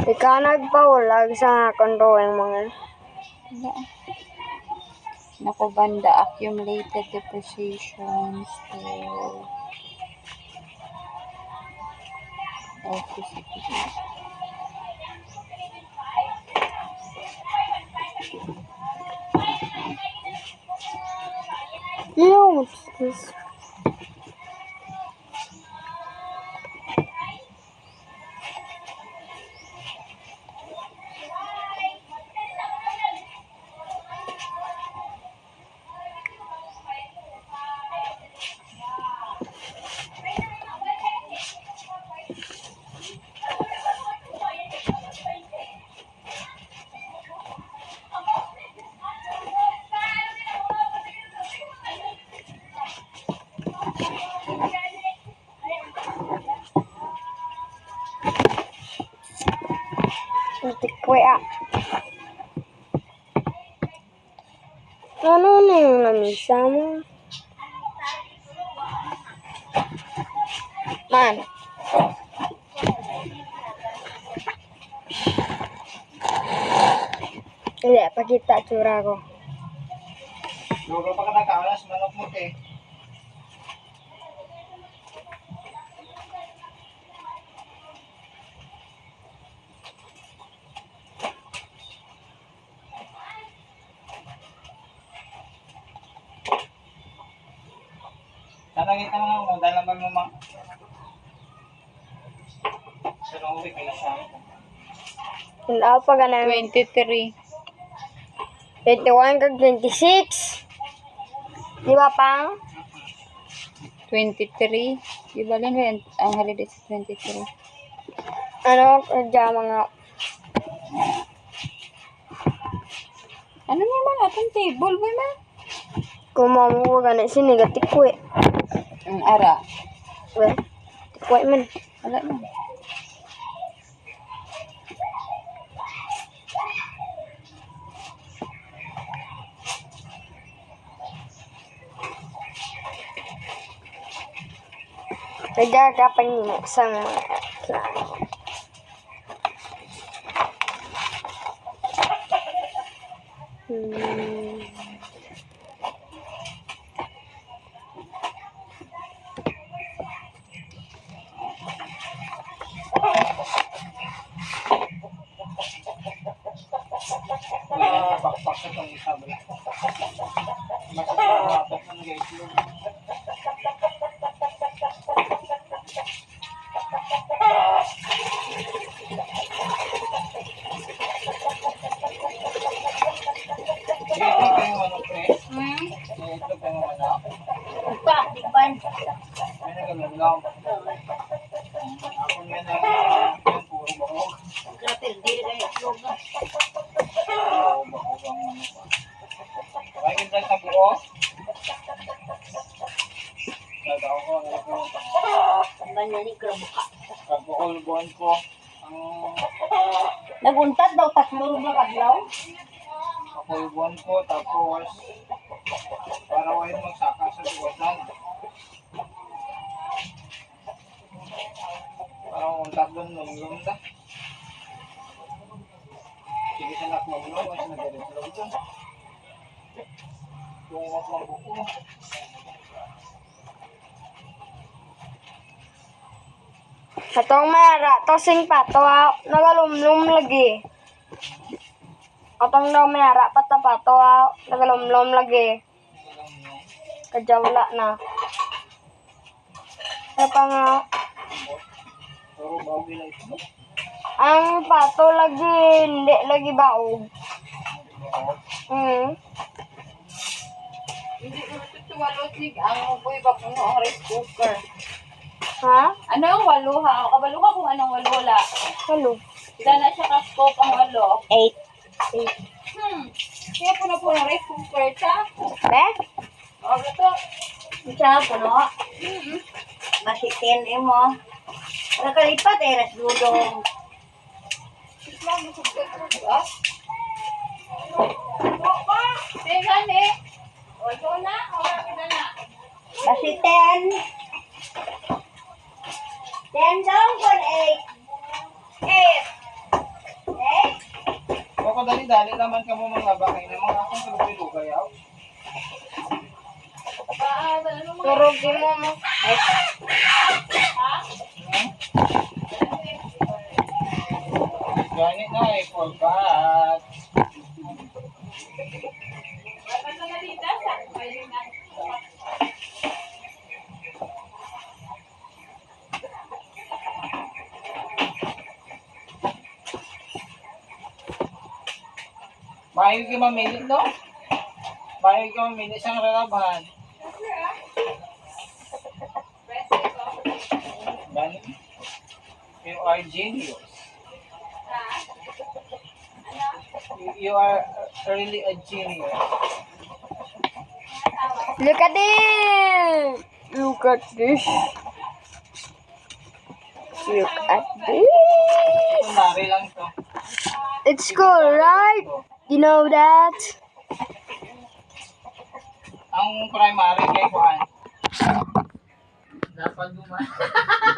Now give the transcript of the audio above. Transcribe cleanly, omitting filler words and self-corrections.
Ikaw nagpaulag sa kondoeng mga. Wala. Naku banda, accumulated depreciations to office. What's this? Tikwe Ano na yung lamisa mo? Man. Hindi, pakita tsura ko. Lugo pa ka nagkakalas, manok mo eh. Tanangin ka mo, dahil naman mo mga... Sa nung uwi kayo sa akin. Hindi ako pa ganun. 23. 21 kag 26. Di ba pang? 23. Di ba rin ang holiday sa 23? Ano, kaya mga... Ano naman atong table ba na? Kumamu ko ganun siniga tikwe. Ang ara. Well, tikwe man. Wala na. Nagagapan niyo sa mga... Bakpak sa itong isa ba? Masasarapat ng gaitlog. Gaitlog kayo manok pre? Gaitlog kayo manok? Pa, tikpan. May nagalalaw. Ako nga na yung puro bakok. Grabe, hindi rin kayo itlog. Oo, bakok ang manok. Kaya kita sa buo? Nagaw ko, Tamban niya ni Krabuka. pagbukulbuhan ko ang Naguntad daw, tatlong na kadlaw. pakulbuhan ko, tapos para wahin magsaka sa tuwasan. Parang untat doon, lumlum na. Sige sa nakmamlo, kasi nag-replog doon. Tungkot lang buko. Atong mara, tosing pa, to nagalumlum lagi. Atong daw mara, patapa, to nagalumlum lagi. Kadya wala na. Kaya pa nga, Puro bawin lang ito. ang pato lagi, hindi lagi baog. Hindi ko natutuwalot ni ang boy ba puno ang rice cooker. Ha? Ano ang walo ha? Kabalo ka kung anong walo wala. Hello. Sila na siya ka-scope ang walo. 8. Kaya po na rice cooker siya. Eh? O, ito. Siya, puno. Masitin mo. Wala ka lipat eh, nasdudong. Islam, masugod ko ba? Opa! Tingnan eh. O, ito na. Wala ka na na. Masitin. 10 down, 8. 8. dali-dali naman ka mo mga bakay na mga akong tulog-tulog yaw. Turugin mo mo. Ganit na eh, forgot. Mahal ka mamili, no? Mahal ka mamili siyang rarabahan. Ganit. You are genius. You are really a genius. Look at this. Look at this. Look at this. Kunwari lang to. It's cool, right? You know that? Ang primary kay Juan. Dapat duman.